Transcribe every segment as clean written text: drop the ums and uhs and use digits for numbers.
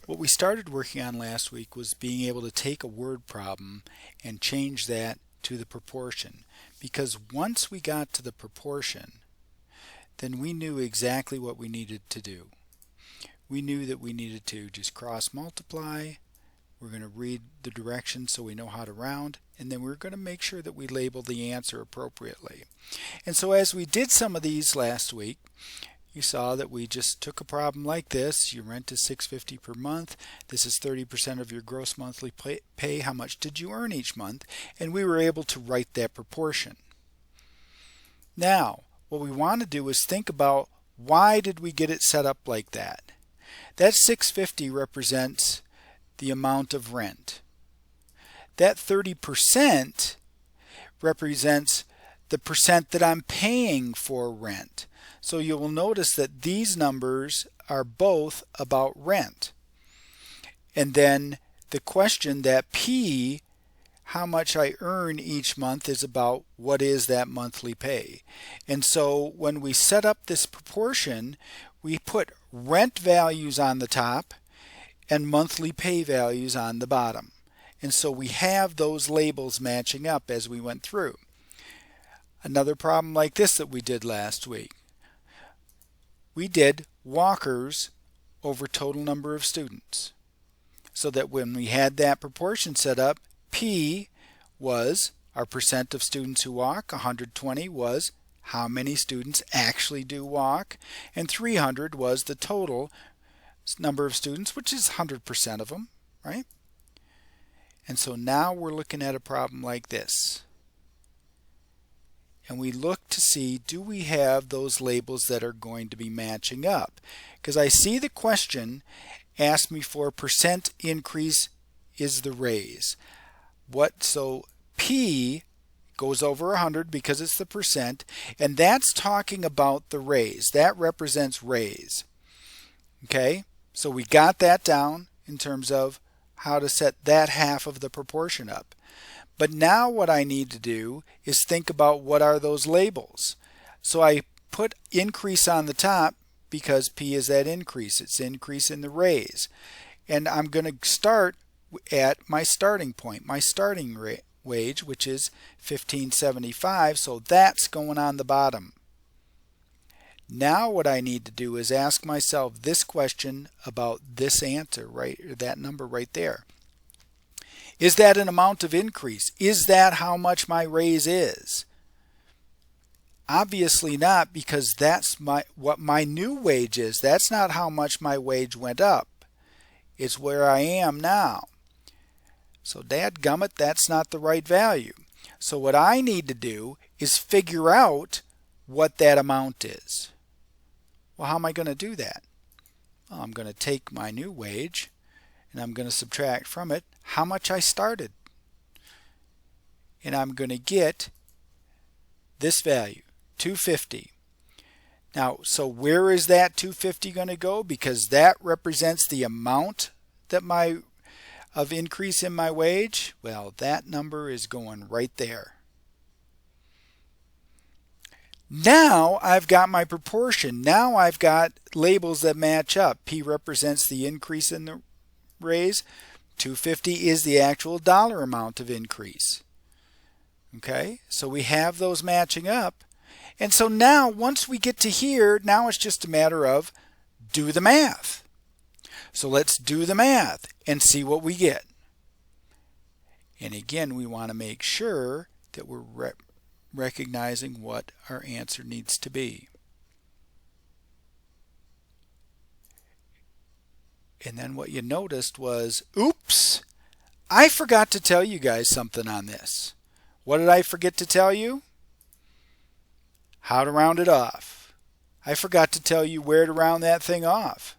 What we started working on last week was being able to take a word problem and change that to the proportion. Because once we got to the proportion, then we knew exactly what we needed to do. We knew that we needed to just cross multiply. We're going to read the directions so we know how to round, and then we're going to make sure that we label the answer appropriately. And so as we did some of these last week, you saw that we just took a problem like this. Your rent is $650 per month. This is 30% of your gross monthly pay. How much did you earn each month? And we were able to write that proportion. Now, what we want to do is think about why did we get it set up like that? That $650 represents the amount of rent. That 30% represents the percent that I'm paying for rent. So you will notice that these numbers are both about rent. And then the question that P, how much I earn each month, is about what is that monthly pay. And so when we set up this proportion, we put rent values on the top and monthly pay values on the bottom. And so we have those labels matching up as we went through. Another problem like this that we did last week. We did walkers over total number of students. So that when we had that proportion set up, P was our percent of students who walk, 120 was how many students actually do walk, and 300 was the total number of students, which is 100% of them, right? And so now we're looking at a problem like this. And we look to see, do we have those labels that are going to be matching up? Because I see the question asked me for percent increase is the raise. So P goes over 100 because it's the percent, and that's talking about the raise. That represents raise. Okay, so we got that down in terms of how to set that half of the proportion up. But now what I need to do is think about what are those labels. So I put increase on the top because P is that increase. It's increase in the raise. And I'm going to start at my starting point, my starting wage, which is $15.75. So that's going on the bottom. Now what I need to do is ask myself this question about this answer, right, or that number right there. Is that an amount of increase? Is that how much my raise is? Obviously not, because that's what my new wage is. That's not how much my wage went up. It's where I am now. So dadgummit, that's not the right value. So what I need to do is figure out what that amount is. Well, how am I going to do that? Well, I'm going to take my new wage and I'm going to subtract from it how much I started. And I'm going to get this value, $250. Now, so where is that $250 going to go? Because that represents the amount that of increase in my wage. Well, that number is going right there. Now I've got my proportion. Now I've got labels that match up. P represents the increase in the raise. 250 is the actual dollar amount of increase. Okay, so we have those matching up. And so now once we get to here, now it's just a matter of do the math. So let's do the math and see what we get. And again, we want to make sure that we're recognizing what our answer needs to be. And then what you noticed was, oops, I forgot to tell you guys something on this. What did I forget to tell you? How to round it off. I forgot to tell you where to round that thing off.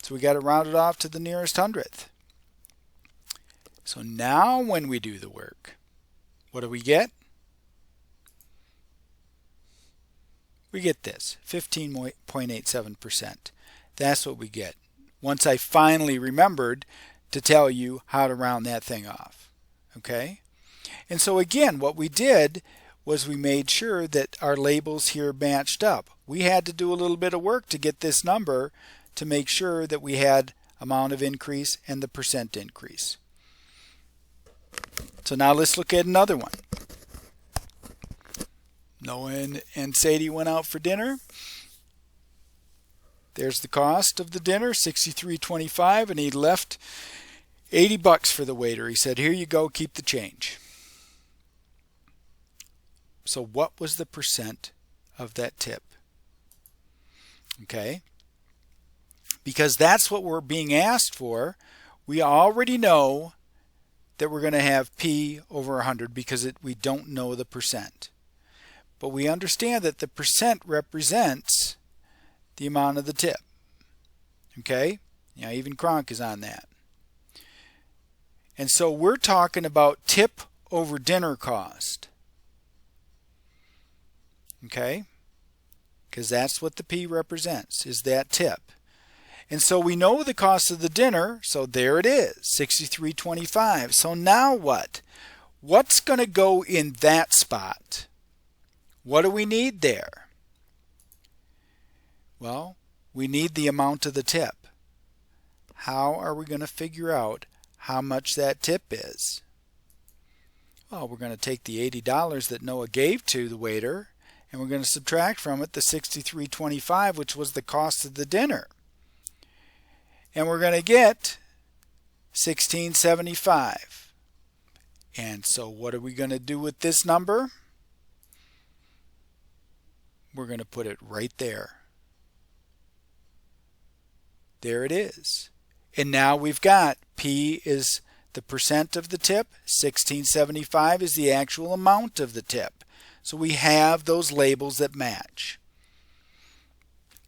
So we got to round it off to the nearest hundredth. So now when we do the work, what do we get? We get this, 15.87%. That's what we get once I finally remembered to tell you how to round that thing off. Okay? And so again, what we did was we made sure that our labels here matched up. We had to do a little bit of work to get this number to make sure that we had amount of increase and the percent increase. So now let's look at another one. Noah and Sadie went out for dinner. There's the cost of the dinner, $63.25, and he left $80 for the waiter. He said, "Here you go, keep the change." So what was the percent of that tip? Okay? Because that's what we're being asked for. We already know that we're going to have P over 100 because we don't know the percent. But we understand that the percent represents the amount of the tip. Okay? Yeah, even Kronk is on that. And so we're talking about tip over dinner cost. Okay? Because that's what the P represents, is that tip. And so we know the cost of the dinner, so there it is, $63.25. So now what? What's going to go in that spot? What do we need there? Well, we need the amount of the tip. How are we going to figure out how much that tip is? Well, we're going to take the $80 that Noah gave to the waiter, and we're going to subtract from it the $63.25, which was the cost of the dinner. And we're going to get $16.75. And so what are we going to do with this number? We're going to put it right there. There it is. And now we've got P is the percent of the tip, $16.75 is the actual amount of the tip. So we have those labels that match.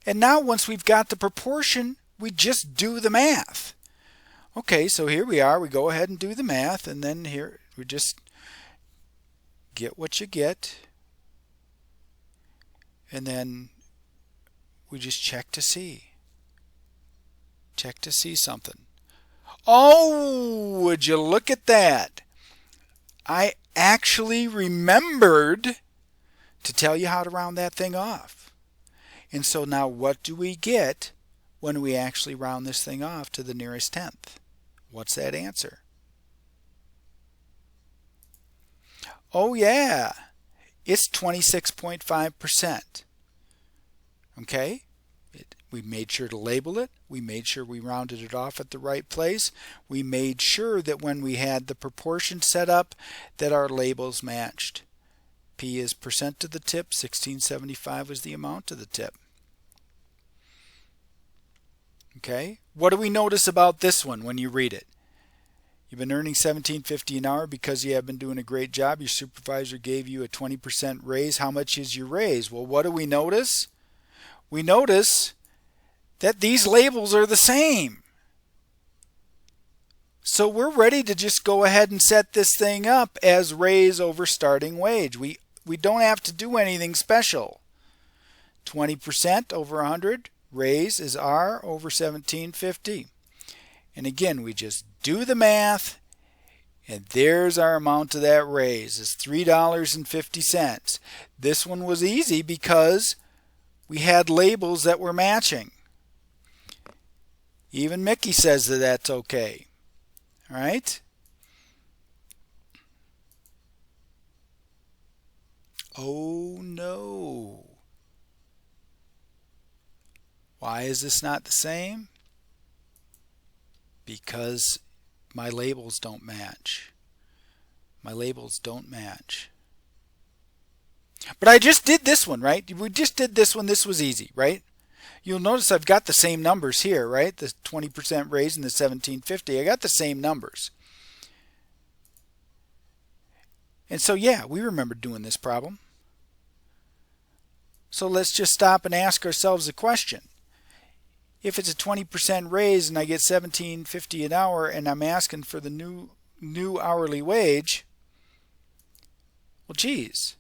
And now once we've got the proportion, we just do the math. Okay, so here we are. We go ahead and do the math, and then here we just get what you get. And then we just check to see. Check to see something. Oh, would you look at that? I actually remembered to tell you how to round that thing off. And so now what do we get when we actually round this thing off to the nearest tenth? What's that answer? Oh yeah, it's 26.5%. Okay? We made sure to label it. We made sure we rounded it off at the right place. We made sure that when we had the proportion set up that our labels matched. P is percent of the tip, $16.75 was the amount of the tip. Okay? What do we notice about this one when you read it? You've been earning $17.50 an hour because you have been doing a great job. Your supervisor gave you a 20% raise. How much is your raise? Well, what do we notice? We notice that these labels are the same. So we're ready to just go ahead and set this thing up as raise over starting wage. We don't have to do anything special. 20% over 100, raise is R over $17.50. And again, we just do the math, and there's our amount of that raise. It's $3.50. This one was easy because we had labels that were matching. Even Mickey says that that's okay. All right? Oh no. Why is this not the same? Because my labels don't match. My labels don't match. But I just did this one, right? We just did this one. This was easy, right? You'll notice I've got the same numbers here, right? The 20% raise and the $17.50. I got the same numbers. And so, yeah, we remember doing this problem. So let's just stop and ask ourselves a question. If it's a 20% raise and I get $17.50 an hour and I'm asking for the new hourly wage, well, geez.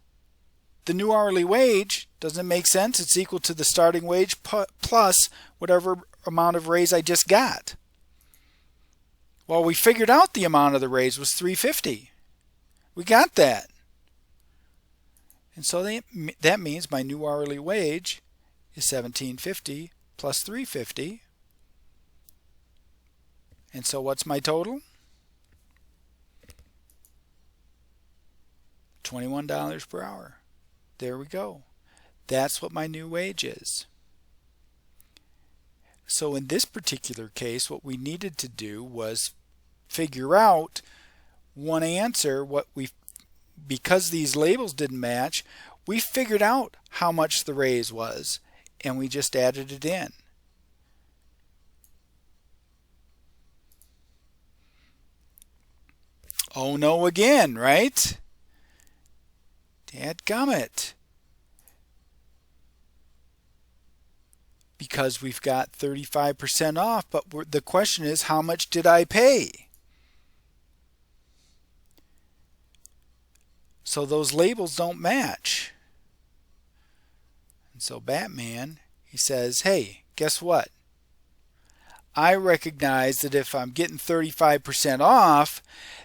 The new hourly wage, doesn't it make sense? It's equal to the starting wage plus whatever amount of raise I just got. Well, we figured out the amount of the raise was $3.50. We got that. And so that means my new hourly wage is $17.50 plus $3.50, And so what's my total? $21 per hour. There we go. That's what my new wage is. So in this particular case, what we needed to do was figure out one answer. Because these labels didn't match, we figured out how much the raise was, and we just added it in. Oh no again, right? Dadgummit. Because we've got 35% off, but the question is, how much did I pay? So those labels don't match. And so Batman, he says, hey, guess what? I recognize that if I'm getting 35% off,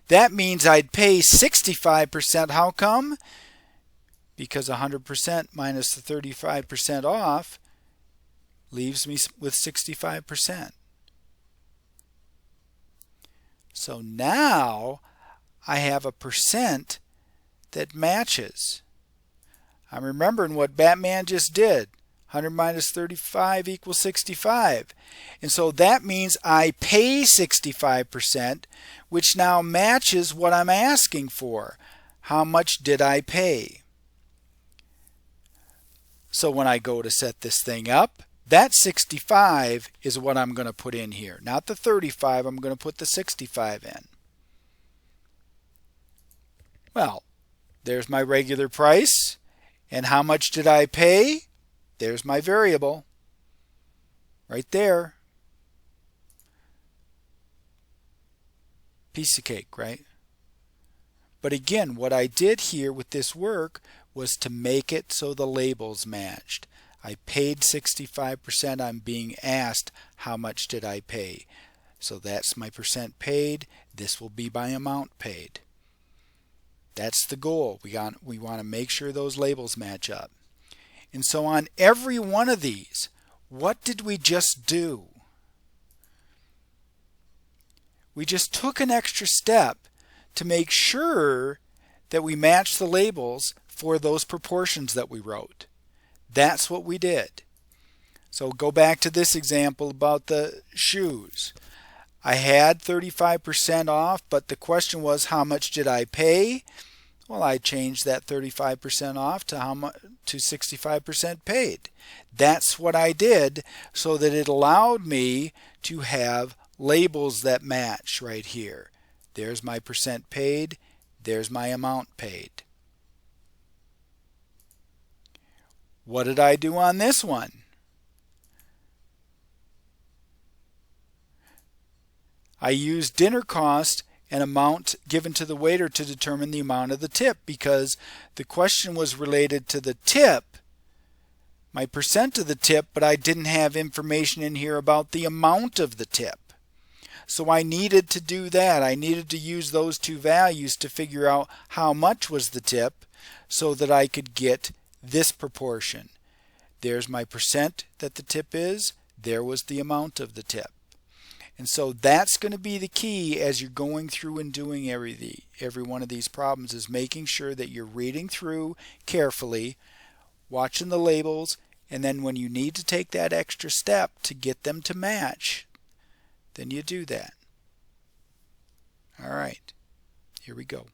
that means I'd pay 65%. How come? Because 100% minus the 35% off leaves me with 65%. So now I have a percent that matches. I'm remembering what Batman just did. 100 minus 35 equals 65. And so that means I pay 65%, which now matches what I'm asking for. How much did I pay? So when I go to set this thing up, that 65 is what I'm going to put in here. Not the 35, I'm going to put the 65 in. Well, there's my regular price. And how much did I pay? There's my variable. Right there. Piece of cake, right? But again, what I did here with this work was to make it so the labels matched. I paid 65%. I'm being asked how much did I pay. So that's my percent paid. This will be my amount paid. That's the goal. We want to make sure those labels match up. And so on every one of these, what did we just do? We just took an extra step to make sure that we match the labels for those proportions that we wrote. That's what we did. So go back to this example about the shoes. I had 35% off, but the question was, how much did I pay? Well, I changed that 35% off to 65% paid. That's what I did, so that it allowed me to have labels that match right here. There's my percent paid. There's my amount paid. What did I do on this one? I used dinner cost and amount given to the waiter to determine the amount of the tip, because the question was related to the tip, my percent of the tip, but I didn't have information in here about the amount of the tip. So I needed to do that. I needed to use those two values to figure out how much was the tip so that I could get this proportion. There's my percent that the tip is. There was the amount of the tip. And so that's going to be the key as you're going through and doing every one of these problems, is making sure that you're reading through carefully, watching the labels, and then when you need to take that extra step to get them to match, then you do that. All right, here we go.